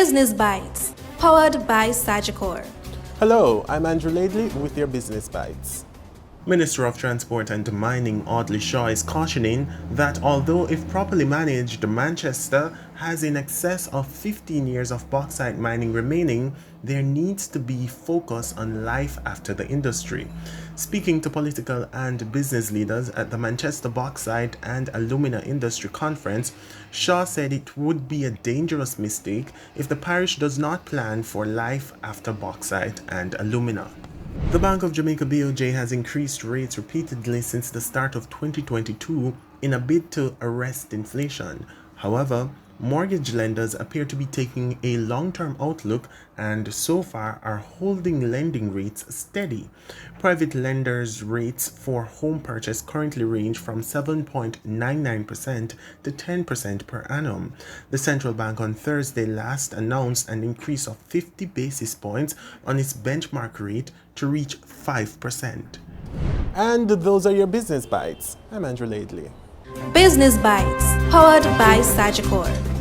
Business Bites, powered by Sagicor. Hello, I'm Andrew Laidley with your Business Bites. Minister of Transport and Mining Audley Shaw is cautioning that although if properly managed, Manchester has in excess of 15 years of bauxite mining remaining, there needs to be focus on life after the industry. Speaking to political and business leaders at the Manchester Bauxite and Alumina Industry Conference, Shaw said it would be a dangerous mistake if the parish does not plan for life after bauxite and alumina. The Bank of Jamaica BOJ has increased rates repeatedly since the start of 2022 in a bid to arrest inflation. However, mortgage lenders appear to be taking a long-term outlook and so far are holding lending rates steady. Private lenders' rates for home purchase currently range from 7.99% to 10% per annum. The central bank on Thursday last announced an increase of 50 basis points on its benchmark rate to reach 5%. And those are your Business Bites. I'm Andrew Laidley. Business Bites, powered by Sagicor.